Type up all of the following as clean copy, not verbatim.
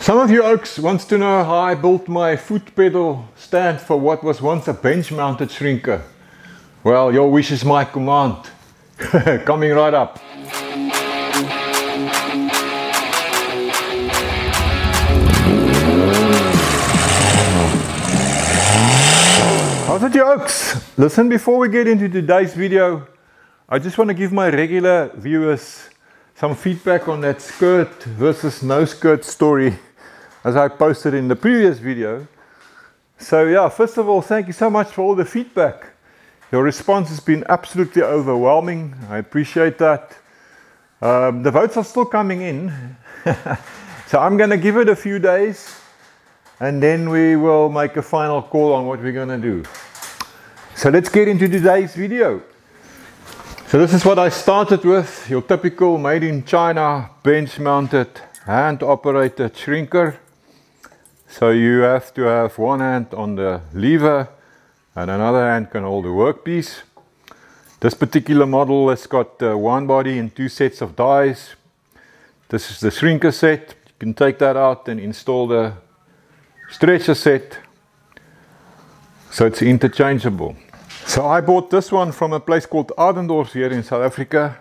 Some of you oaks wants to know how I built my foot pedal stand for what was once a bench mounted shrinker. Well, your wish is my command. Coming right up. How's it, you oaks? Listen, before we get into today's video, I just want to give my regular viewers some feedback on that skirt versus no skirt story as I posted in the previous video. So yeah, first of all, thank you so much for all the feedback. Your response has been absolutely overwhelming. I appreciate that. The votes are still coming in. So I'm going to give it a few days and then we will make a final call on what we're going to do. So let's get into today's video. So this is what I started with, your typical made in China bench mounted hand operated shrinker. So you have to have one hand on the lever and another hand can hold the workpiece. This particular model has got one body and two sets of dies. This is the shrinker set. You can take that out and install the stretcher set. So it's interchangeable. So I bought this one from a place called Adendorf here in South Africa.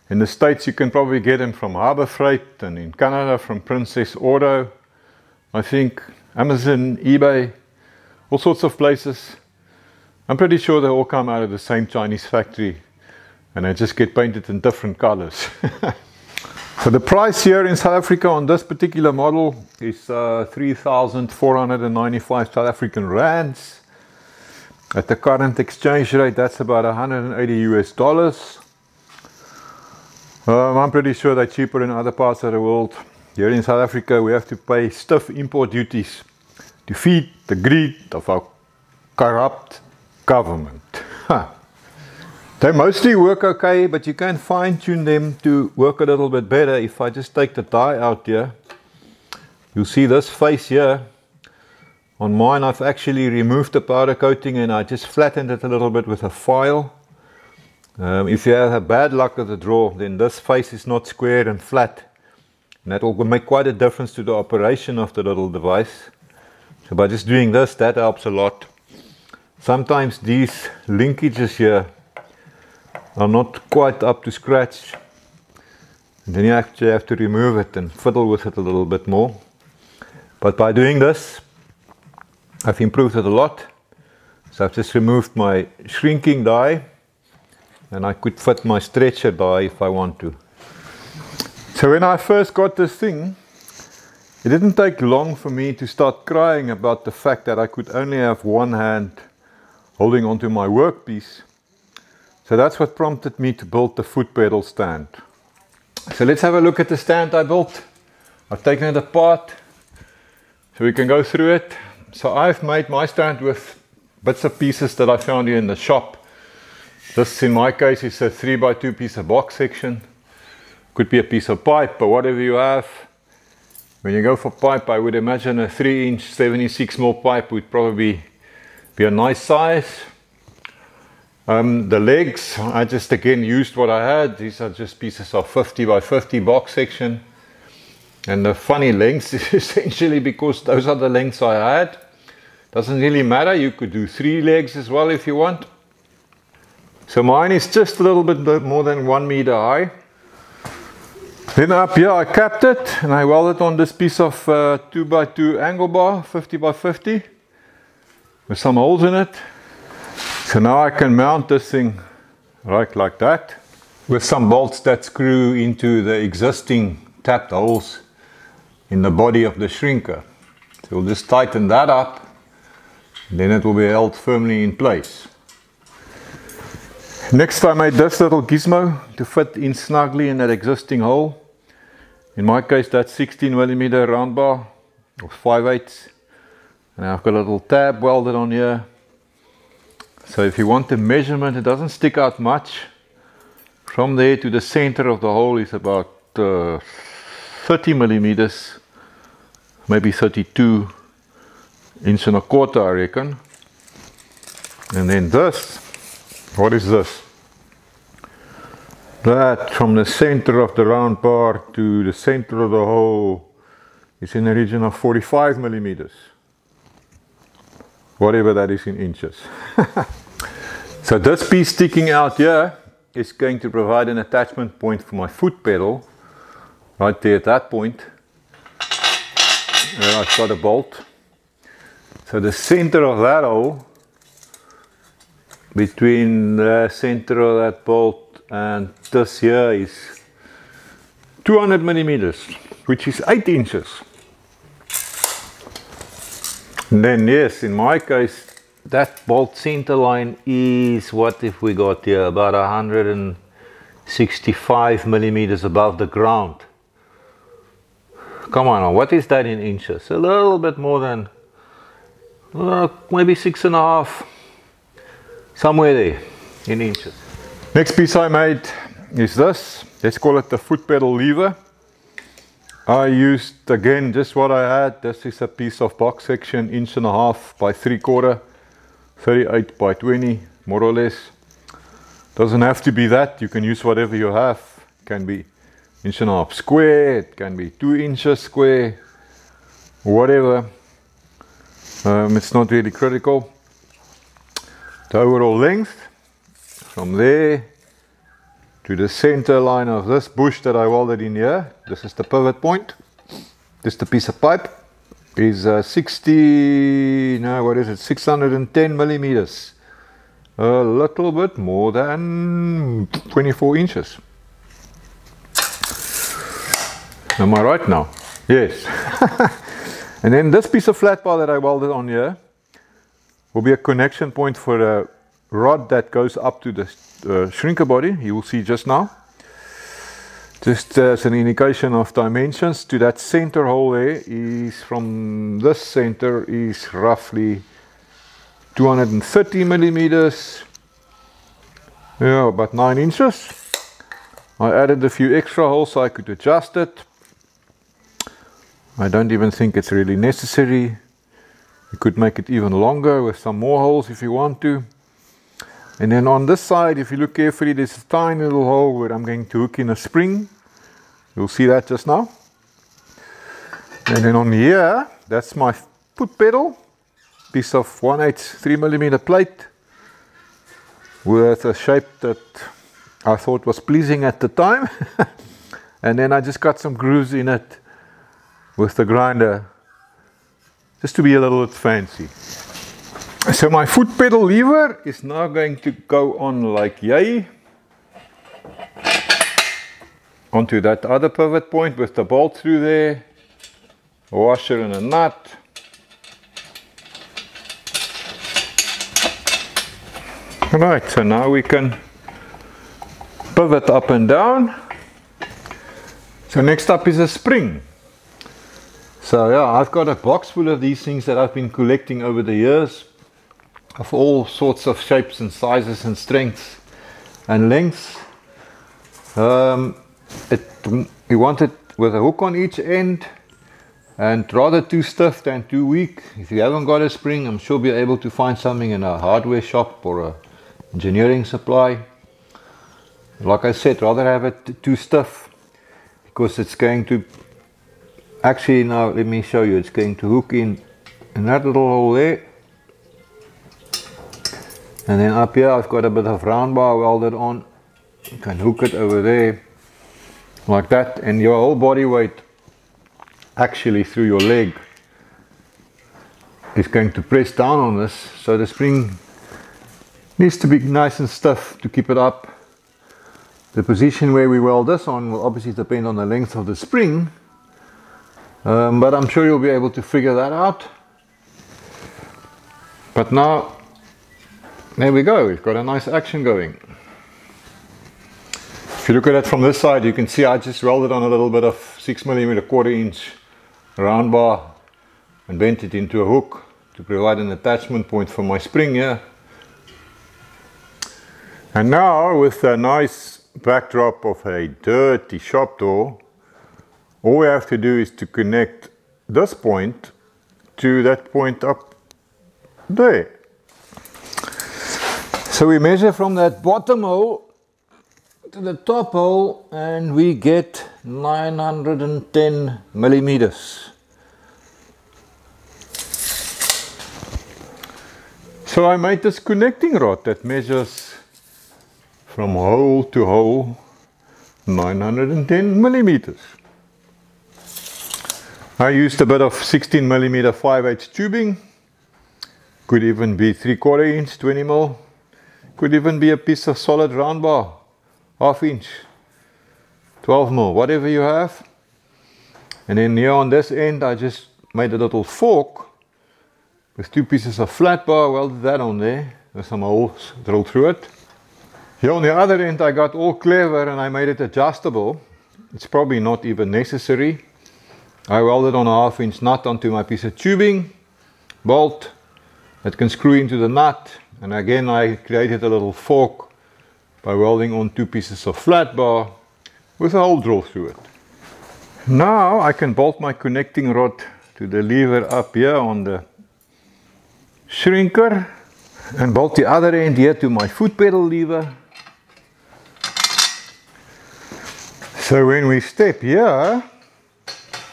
In the States you can probably get them from Harbor Freight, and in Canada from Princess Auto. I think Amazon, eBay, all sorts of places. I'm pretty sure they all come out of the same Chinese factory and they just get painted in different colors. So the price here in South Africa on this particular model is 3,495 South African rands. At the current exchange rate, that's about 180 US dollars. I'm pretty sure they're cheaper in other parts of the world. Here in South Africa, we have to pay stiff import duties to feed the greed of our corrupt government. They mostly work okay, but you can fine-tune them to work a little bit better. If I just take the die out here, you'll see this face here. On mine, I've actually removed the powder coating and I just flattened it a little bit with a file. If you have bad luck with the draw, then this face is not square and flat. And that will make quite a difference to the operation of the little device. So by just doing this, that helps a lot. Sometimes these linkages here are not quite up to scratch. And then you actually have to remove it and fiddle with it a little bit more. But by doing this, I've improved it a lot. So I've just removed my shrinking die and I could fit my stretcher die if I want to. So when I first got this thing, it didn't take long for me to start crying about the fact that I could only have one hand holding onto my workpiece. So that's what prompted me to build the foot pedal stand. So let's have a look at the stand I built. I've taken it apart so we can go through it. So I've made my stand with bits of pieces that I found here in the shop. This in my case is a 3x2 piece of box section. Could be a piece of pipe or whatever you have. When you go for pipe, I would imagine a 3-inch 76mm pipe would probably be a nice size. The legs, I just again used what I had. These are just pieces of 50x50 box section. And the funny lengths is essentially because those are the lengths I had. Doesn't really matter, you could do 3 legs as well if you want. So mine is just a little bit more than 1 meter high. Then up here I capped it and I welded on this piece of 2x2 angle bar, 50x50, with some holes in it. So now I can mount this thing right like that, with some bolts that screw into the existing tapped holes in the body of the shrinker. So we'll just tighten that up, and then it will be held firmly in place. Next I made this little gizmo to fit in snugly in that existing hole. In my case that's 16mm round bar or 5/8. And I've got a little tab welded on here. So if you want the measurement, it doesn't stick out much. From there to the center of the hole is about 30mm, maybe 32 inch and a quarter I reckon. And then this, what is this? That from the center of the round bar to the center of the hole is in the region of 45 millimeters. Whatever that is in inches. So this piece sticking out here is going to provide an attachment point for my foot pedal. Right there at that point. There I've got a bolt. So the center of that hole, between the center of that bolt and this here, is 200 millimeters, which is 8 inches. And then yes, in my case, that bolt center line is, what if we got here, about 165 millimeters above the ground. Come on, what is that in inches? A little bit more than, maybe 6.5, somewhere there in inches. Next piece I made is this. Let's call it the foot pedal lever. I used again just what I had. This is a piece of box section, 1.5 by 3/4, 38 by 20, more or less. Doesn't have to be that. You can use whatever you have. It can be 1.5 square, it can be 2 inches square, whatever. It's not really critical. The overall length from there to the center line of this bush that I welded in here, this is the pivot point. This is the piece of pipe, is 610 millimeters. A little bit more than 24 inches. Am I right now? Yes. And then this piece of flat bar that I welded on here will be a connection point for a rod that goes up to the shrinker body. You will see just now. Just as an indication of dimensions, to that center hole there is, from this center, is roughly 230 millimeters. Yeah, about 9 inches. I added a few extra holes so I could adjust it. I don't even think it's really necessary. You could make it even longer with some more holes if you want to. And then on this side, if you look carefully, there's a tiny little hole where I'm going to hook in a spring. You'll see that just now. And then on here, that's my foot pedal. Piece of 1/8 3mm plate with a shape that I thought was pleasing at the time. And then I just got some grooves in it with the grinder, just to be a little bit fancy. So my foot pedal lever is now going to go on like yay, onto that other pivot point with the bolt through there, a washer and a nut. Right, so now we can pivot up and down. So next up is a spring. So yeah, I've got a box full of these things that I've been collecting over the years, of all sorts of shapes and sizes and strengths and lengths. We want it with a hook on each end, and rather too stiff than too weak. If you haven't got a spring, I'm sure you'll be able to find something in a hardware shop or a engineering supply. Like I said, rather have it too stiff, because it's going to, actually, now let me show you, it's going to hook in that little hole there. And then up here I've got a bit of round bar welded on. You can hook it over there like that, and your whole body weight actually through your leg is going to press down on this, so the spring needs to be nice and stiff to keep it up. The position where we weld this on will obviously depend on the length of the spring, but I'm sure you'll be able to figure that out. But now, there we go, we've got a nice action going. If you look at it from this side, you can see I just welded on a little bit of 6mm 1/4 inch round bar and bent it into a hook to provide an attachment point for my spring here. And now, with a nice backdrop of a dirty shop door, all we have to do is to connect this point to that point up there. So we measure from that bottom hole to the top hole, and we get 910 millimeters. So I made this connecting rod that measures from hole to hole 910 millimeters. I used a bit of 16 millimeter 5/8 tubing. Could even be 3/4 inch 20 mil. Could even be a piece of solid round bar, 1/2 inch, 12 mil, whatever you have. And then here on this end I just made a little fork with 2 pieces of flat bar, welded that on there, with some holes drilled through it. Here on the other end I got all clever and I made it adjustable. It's probably not even necessary. I welded on a 1/2 inch nut onto my piece of tubing, bolt that can screw into the nut, and again I created a little fork by welding on 2 pieces of flat bar with a hole drilled through it. Now I can bolt my connecting rod to the lever up here on the shrinker and bolt the other end here to my foot pedal lever. So when we step here,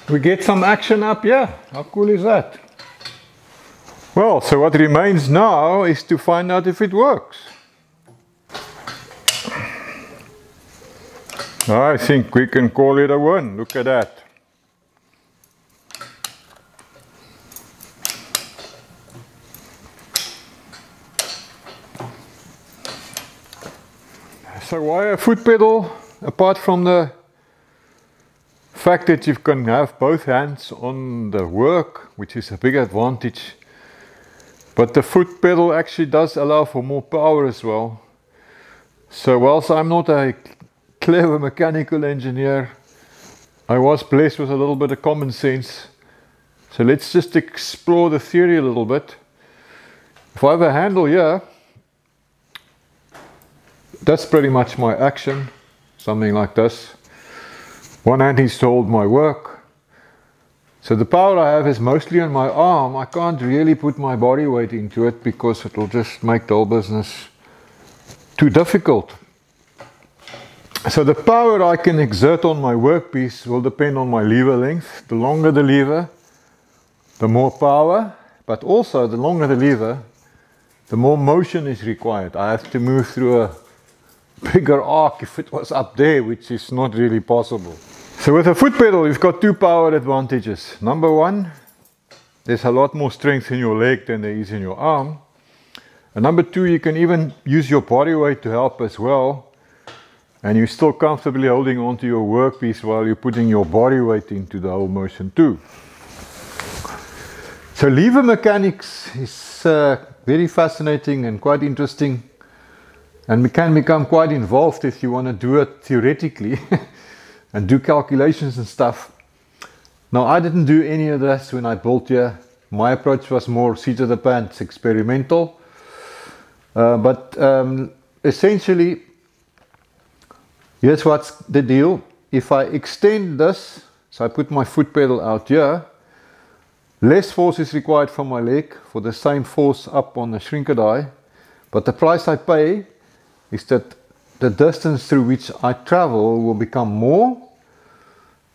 we get some action up here. How cool is that? Well, so what remains now is to find out if it works. I think we can call it a win. Look at that. So why a foot pedal? Apart from the fact that you can have both hands on the work, which is a big advantage, but the foot pedal actually does allow for more power as well. So whilst I'm not a clever mechanical engineer, I was blessed with a little bit of common sense. So let's just explore the theory a little bit. If I have a handle here, that's pretty much my action, something like this. One hand is to hold my work. So the power I have is mostly on my arm. I can't really put my body weight into it because it will just make the whole business too difficult. So the power I can exert on my workpiece will depend on my lever length. The longer the lever, the more power, but also the longer the lever, the more motion is required. I have to move through a bigger arc if it was up there, which is not really possible. So with a foot pedal, you've got 2 power advantages. Number 1, there's a lot more strength in your leg than there is in your arm. And number 2, you can even use your body weight to help as well. And you're still comfortably holding onto your workpiece while you're putting your body weight into the whole motion too. So lever mechanics is very fascinating and quite interesting. And can become quite involved if you want to do it theoretically and do calculations and stuff. Now I didn't do any of this when I built here. My approach was more seat of the pants, experimental. But essentially, here's what's the deal. If I extend this, so I put my foot pedal out here, less force is required from my leg for the same force up on the shrinker die. But the price I pay is that the distance through which I travel will become more.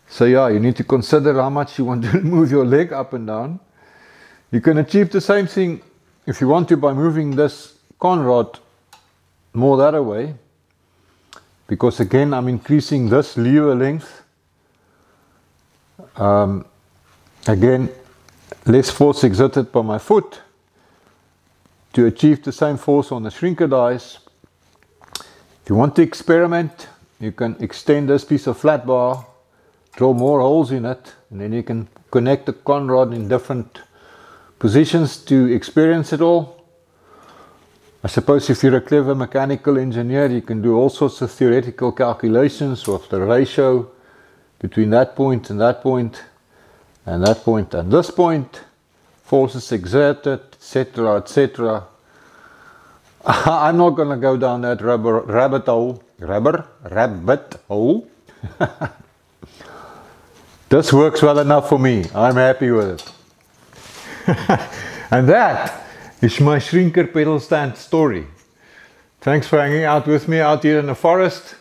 So yeah, you need to consider how much you want to move your leg up and down. You can achieve the same thing if you want to by moving this con rod more that way, because again I'm increasing this lever length. Again, less force exerted by my foot to achieve the same force on the shrinker dies. If you want to experiment, you can extend this piece of flat bar, drill more holes in it, and then you can connect the con rod in different positions to experience it all. I suppose if you're a clever mechanical engineer, you can do all sorts of theoretical calculations of the ratio between that point and that point, and that point and this point, forces exerted, etc., etc. I'm not going to go down that rabbit hole. This works well enough for me. I'm happy with it. And that is my shrinker pedal stand story. Thanks for hanging out with me out here in the forest.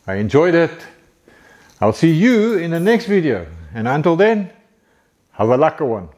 I enjoyed it. I'll see you in the next video. And until then, have a lekker one.